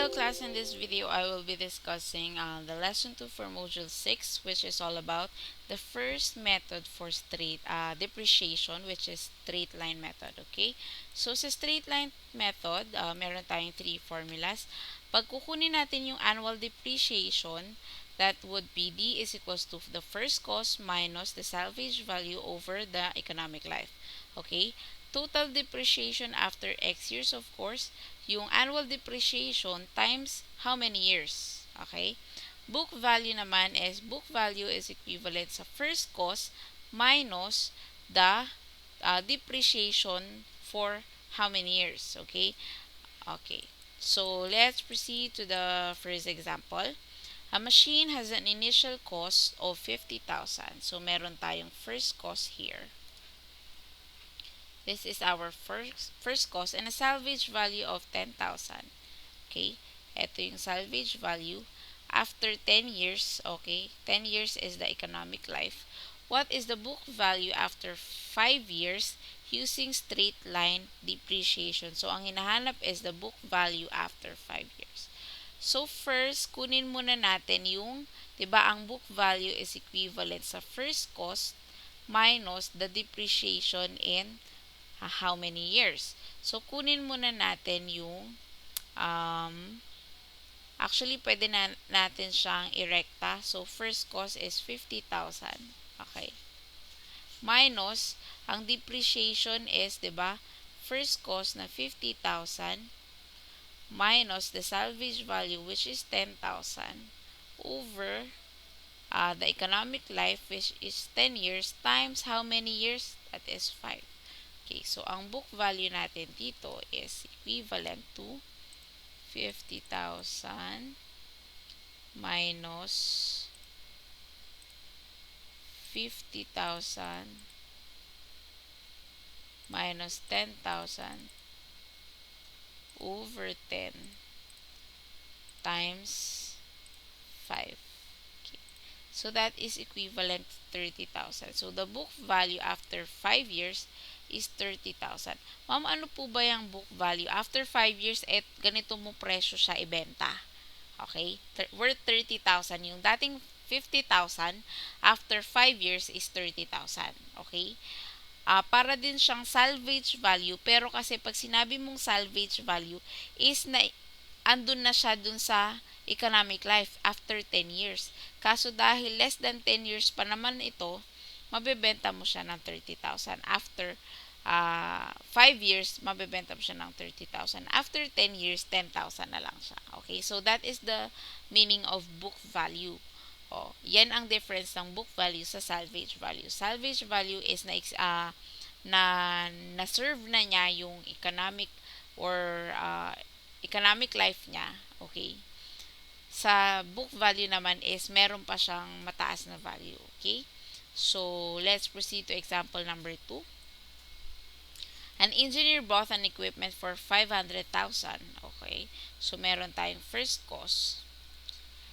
Hello class, in this video I will be discussing the lesson 2 for module 6, which is all about the first method for straight depreciation, which is straight line method. Okay, so sa straight line method, meron tayong 3 formulas. Pag kukunin natin yung annual depreciation, that would be D is equals to the first cost minus the salvage value over the economic life. Okay, total depreciation after X years, of course, yung annual depreciation times how many years. Okay? Book value naman is, book value is equivalent sa first cost minus the depreciation for how many years. Okay? Okay. So, let's proceed to the first example. A machine has an initial cost of 50,000. So, meron tayong first cost here. This is our first cost and a salvage value of 10,000. Okay? Ito yung salvage value after 10 years. Okay? 10 years is the economic life. What is the book value after 5 years using straight line depreciation? So, ang hinahanap is the book value after 5 years. So, first, kunin muna natin yung, 'di ba, ang book value is equivalent sa first cost minus the depreciation in how many years. So, kunin muna natin yung, actually, pwede na natin siyang irekta. So, first cost is 50,000. Okay. Minus, ang depreciation is, di ba, first cost na 50,000 minus the salvage value, which is 10,000 over the economic life, which is 10 years, times how many years? That is 5. Okay, so ang book value natin dito is equivalent to 50,000 minus 50,000 minus 10,000 over 10 times 5. Okay. So that is equivalent to 30,000. So the book value after 5 years is 30,000. Ma'am, ano po ba yung book value? After 5 years, ganito mo presyo siya ibenta. Okay? Worth 30,000. Yung dating 50,000, after 5 years is 30,000. Okay? Para din siyang salvage value, pero kasi pag sinabi mong salvage value is na andun na siya dun sa economic life after 10 years. Kaso dahil less than 10 years pa naman ito, mabebenta mo siya ng 30,000. After 5 years, mabebenta mo siya ng 30,000. After 10 years, 10,000 na lang siya. Okay? So, that is the meaning of book value. Yan ang difference ng book value sa salvage value. Salvage value is na-serve na niya yung economic or economic life niya. Okay? Sa book value naman is meron pa siyang mataas na value. Okay? So, let's proceed to example number 2. An engineer bought an equipment for 500,000. Okay? So, meron tayong first cost.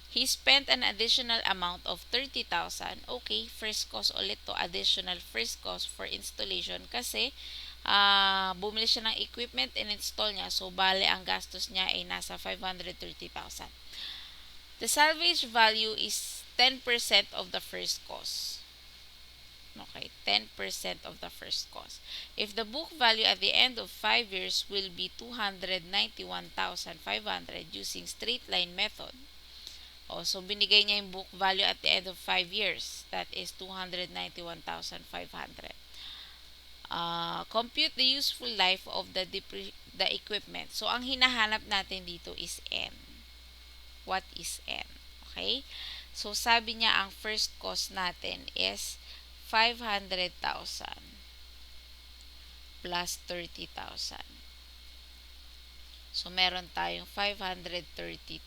He spent an additional amount of 30,000. Okay, first cost ulit to, additional first cost for installation kasi bumili siya ng equipment and install niya. So, bale, ang gastos niya ay nasa 530,000. The salvage value is 10% of the first cost. Okay, 10% of the first cost. If the book value at the end of 5 years will be 291,500 using straight line method. So binigay niya yung book value at the end of 5 years. That is 291,500. Compute the useful life of the equipment. So, ang hinahanap natin dito is N. What is N? Okay? So, sabi niya ang first cost natin is 500,000 plus 30,000. So, meron tayong 530,000.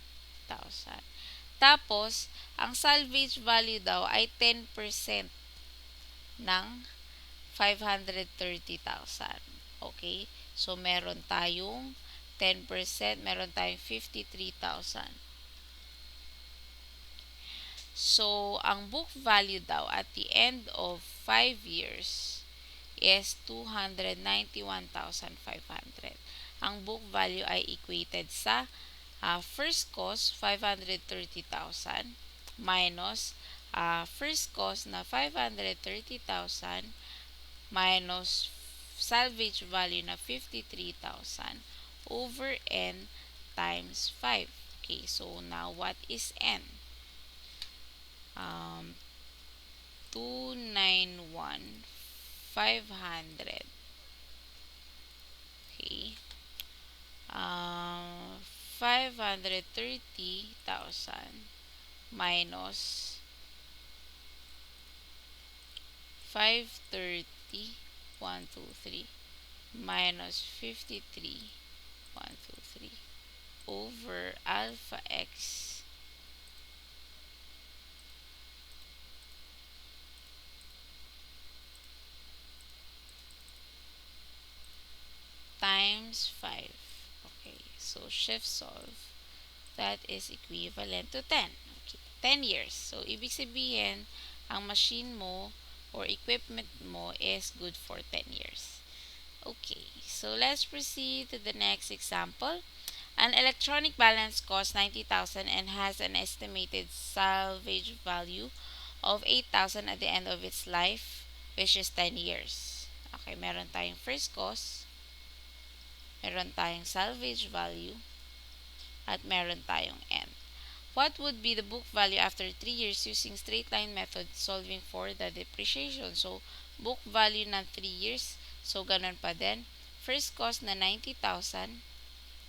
Tapos, ang salvage value daw ay 10% ng 530,000. Okay? So, meron tayong 10%, meron tayong 53,000. So, ang book value daw at the end of 5 years is 291,500. Ang book value ay equated sa First cost, 530,000 minus first cost na 530,000 minus salvage value na 53,000 over n times 5. Okay, so now what is n? 291,500. Okay. 530,000 minus 530, 123 minus 53, 123 over alpha x times 5. Okay, so shift solve. That is equivalent to 10. Okay, 10 years. So, ibig sabihin, ang machine mo or equipment mo is good for 10 years. Okay, so let's proceed to the next example. An electronic balance costs 90,000 and has an estimated salvage value of 8,000 at the end of its life, which is 10 years. Okay, meron tayong first cost, meron tayong salvage value, at meron tayong n. What would be the book value after 3 years using straight line method solving for the depreciation? So, book value ng 3 years. So, ganun pa din. First cost na 90,000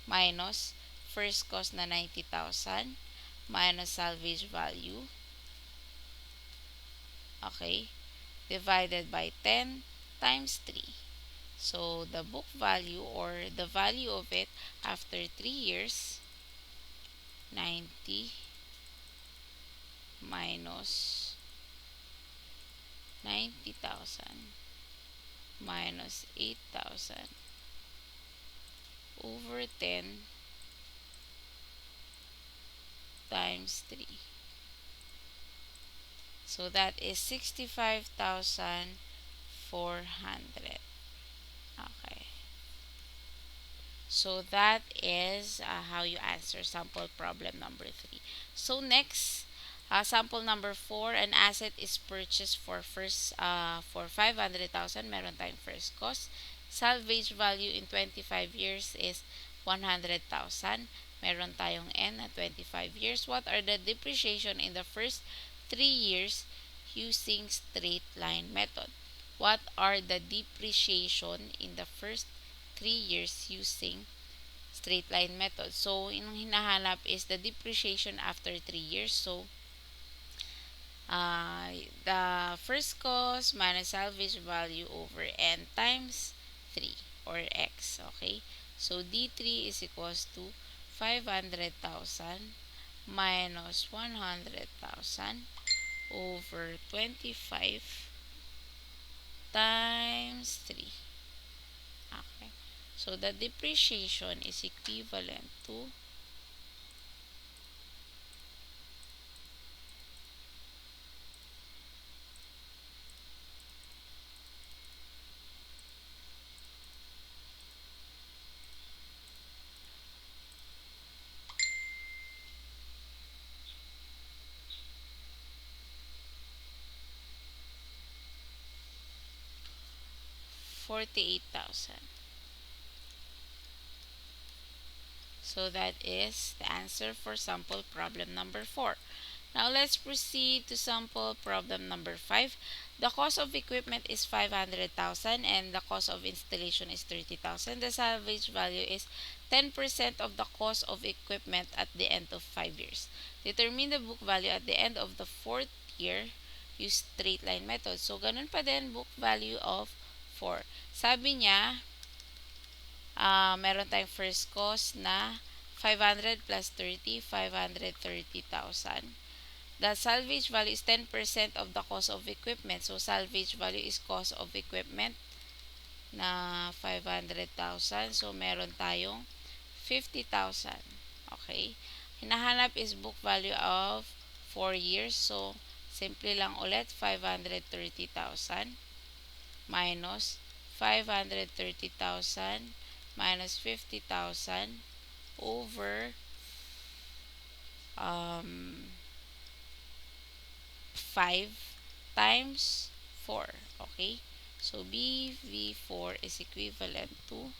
minus first cost na 90,000 minus salvage value. Okay. Divided by 10 times 3. So, the book value or the value of it after 3 years, 90 minus 90,000 minus 8,000 over 10 times 3. So that is 65,400. Okay. So that is how you answer sample problem number 3. So next, sample number 4, an asset is purchased for 500,000. Meron tayong first cost. Salvage value in 25 years is 100,000. Meron tayong n at 25 years. What are the depreciation in the first 3 years using straight line method? What are the depreciation in the first 3 years using straight line method? So, yung hinahanap is the depreciation after 3 years. So, the first cost minus salvage value over n times 3 or x. Okay? So, D3 is equals to 500,000 minus 100,000 over 25 times 3. Okay. So, the depreciation is equivalent to 48,000. So that is the answer for sample problem number 4. Now let's proceed to sample problem number 5. The cost of equipment is 500,000 and the cost of installation is 30,000. The salvage value is 10% of the cost of equipment at the end of 5 years. Determine the book value at the end of the 4th year. Use straight line method. So ganun pa din, book value of 4. Sabi niya, meron tayong first cost na 500 plus 30, 530,000. The salvage value is 10% of the cost of equipment. So, salvage value is cost of equipment na 500,000. So, meron tayong 50,000. Okay? Hinahanap is book value of 4 years. So, simple lang ulit, 530,000 minus 530,000 minus 50,000 over um, 5 times 4. Okay? So, BV4 is equivalent to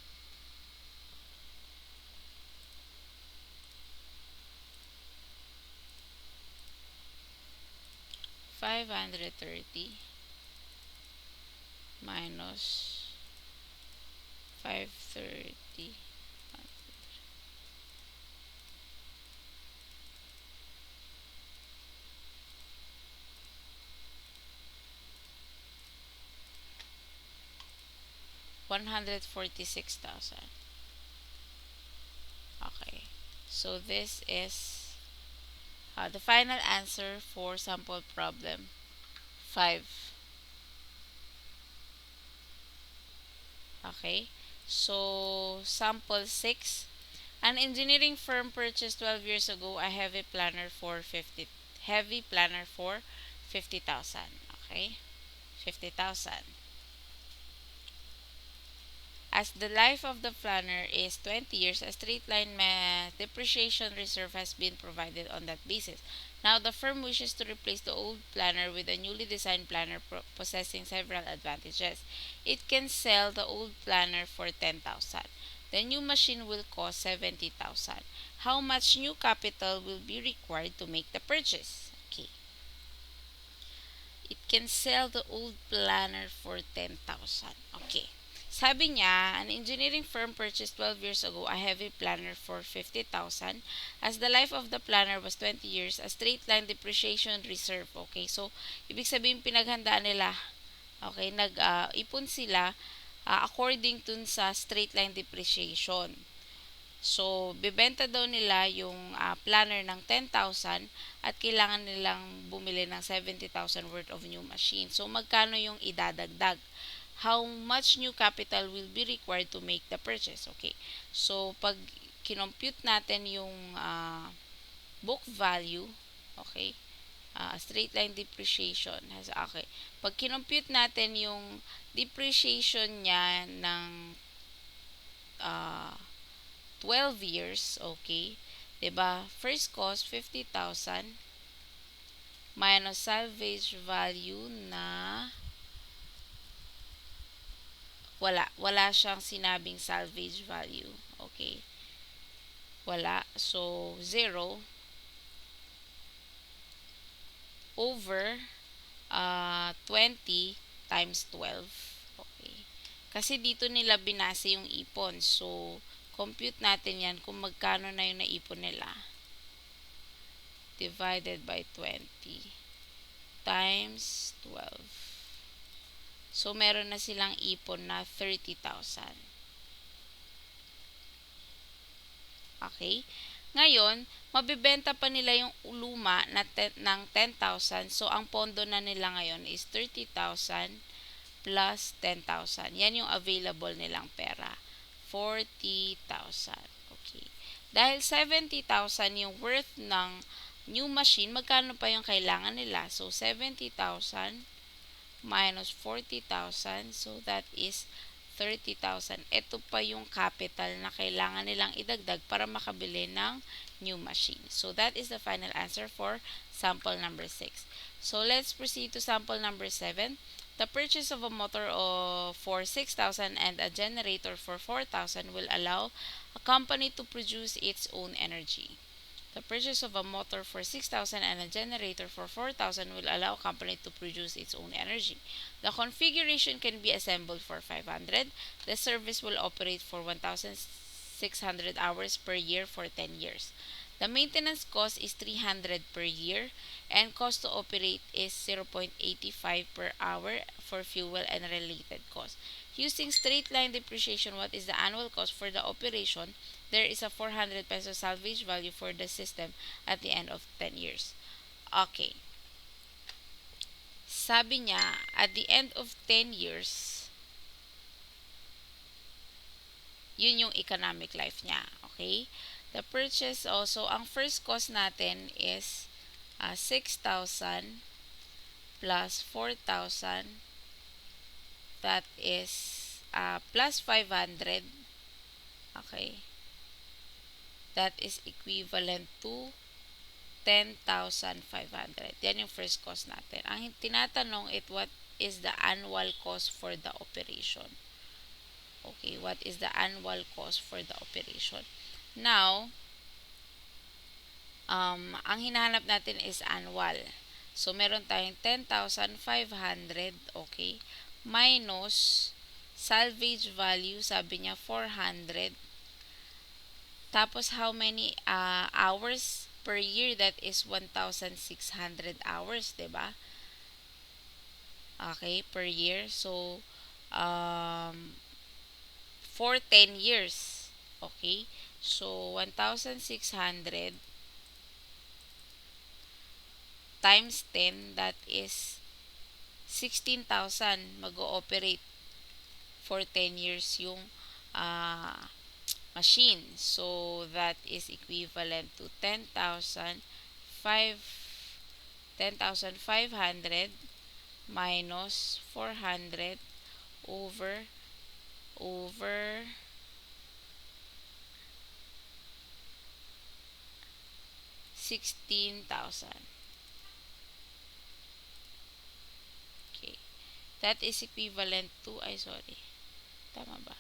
530 minus 530 146,000. Okay. So this is the final answer for sample problem 5. Okay. So sample 6. An engineering firm purchased 12 years ago a heavy planner for 50,000. Okay? 50,000. As the life of the planner is 20 years, a straight line depreciation reserve has been provided on that basis. Now, the firm wishes to replace the old planner with a newly designed planner possessing several advantages. It can sell the old planner for 10,000. The new machine will cost 70,000. How much new capital will be required to make the purchase? Okay. It can sell the old planner for 10,000. Okay. Sabi niya, an engineering firm purchased 12 years ago a heavy planner for 50,000. As the life of the planner was 20 years, a straight line depreciation reserve. Okay, so ibig sabihin pinaghandaan nila. Okay, nag-ipon sila according dun sa straight line depreciation. So, bibenta daw nila yung planner ng 10,000 at kailangan nilang bumili ng 70,000 worth of new machine. So, magkano yung idadagdag? How much new capital will be required to make the purchase? Okay. So, pag kinompute natin yung book value, okay, straight line depreciation. Okay. Pag kinompute natin yung depreciation niya ng uh, 12 years, okay? 'Di ba? First cost 50,000 minus salvage value na wala siyang sinabing salvage value. Okay? Wala. So 0 over 20 times 12. Okay? Kasi dito nila binase yung ipon. So compute natin 'yan kung magkano na yung naipon nila. Divided by 20 times 12. So, meron na silang ipon na 30,000. Okay? Ngayon, mabibenta pa nila yung luma ng 10,000. So, ang pondo na nila ngayon is 30,000 plus 10,000. Yan yung available nilang pera. 40,000. Okay. Dahil 70,000 yung worth ng new machine, magkano pa yung kailangan nila? So, 70,000 minus 40,000. So, that is 30,000. Ito pa yung capital na kailangan nilang idagdag para makabili ng new machine. So, that is the final answer for sample number 6. So, let's proceed to sample number 7. The purchase of a motor for 6,000 and a generator for 4,000 will allow a company to produce its own energy. The purchase of a motor for 6,000 and a generator for 4,000 will allow a company to produce its own energy. The configuration can be assembled for 500. The service will operate for 1,600 hours per year for 10 years. The maintenance cost is 300 per year and cost to operate is 0.85 per hour for fuel and related costs. Using straight line depreciation, what is the annual cost for the operation? There is a 400 peso salvage value for the system at the end of 10 years. Okay. Sabi niya, at the end of 10 years, yun yung economic life niya. Okay? The purchase also, ang first cost natin is 6,000 plus 4,000. That is plus 500. Okay. That is equivalent to 10,500. Yan yung first cost natin. Ang tinatanong it what is the annual cost for the operation. Okay, what is the annual cost for the operation? Now, ang hinahanap natin is annual. So, meron tayong 10,500, okay, minus salvage value, sabi niya 400. Tapos, how many hours per year? That is 1,600 hours, 'di ba? Okay, per year. So, for 10 years. Okay? So, 1,600 times 10, that is 16,000 mag-ooperate for 10 years yung uh, machine. So, that is equivalent to 10,500 minus 400 over 16,000. Okay. That is equivalent to, ay sorry, tama ba?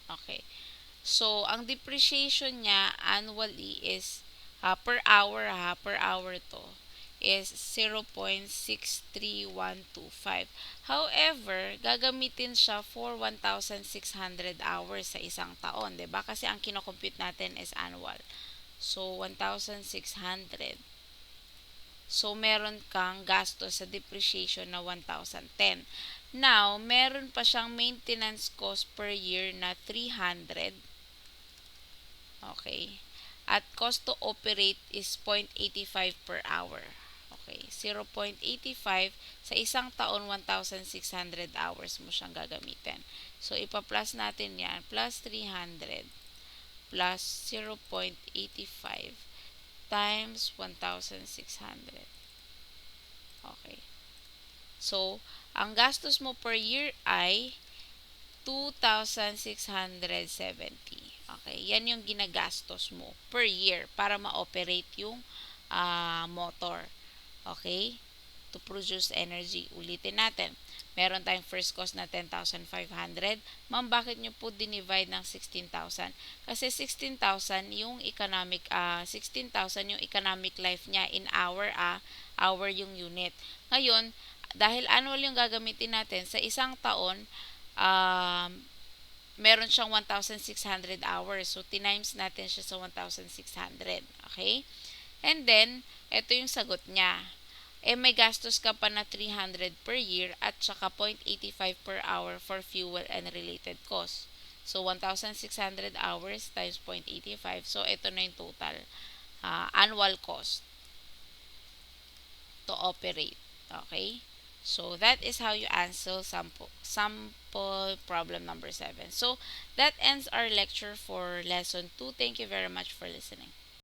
Okay. So, ang depreciation niya annually is per hour to is 0.63125. However, gagamitin siya for 1,600 hours sa isang taon, 'di ba? Kasi ang kino-compute natin is annual. So, 1,600. So, meron kang gasto sa depreciation na 1,010. Now, meron pa siyang maintenance cost per year na 300. Okay. At cost to operate is 0.85 per hour. Okay. 0.85 sa isang taon, 1,600 hours mo siyang gagamitin. So, ipa-plus natin yan. Plus 300 plus 0.85 times 1,600. Okay. So, ang gastos mo per year ay 2,670. Okay, yan yung ginagastos mo per year para ma-operate yung motor. Okay? To produce energy. Ulitin natin. Meron tayong first cost na 10,500. Ma'am, bakit nyo po dinivide ng 16,000? Kasi 16,000 yung economic 16,000 yung economic life niya in hour yung unit. Ngayon, dahil annual yung gagamitin natin sa isang taon, meron siyang 1,600 hours. So, tinimes natin siya sa 1,600. Okay? And then, ito yung sagot niya. May gastos ka pa na 300 per year at saka 0.85 per hour for fuel and related costs. So, 1,600 hours times 0.85. So, ito na yung total annual cost to operate. Okay? So, that is how you answer sample problem number 7. So, that ends our lecture for lesson 2. Thank you very much for listening.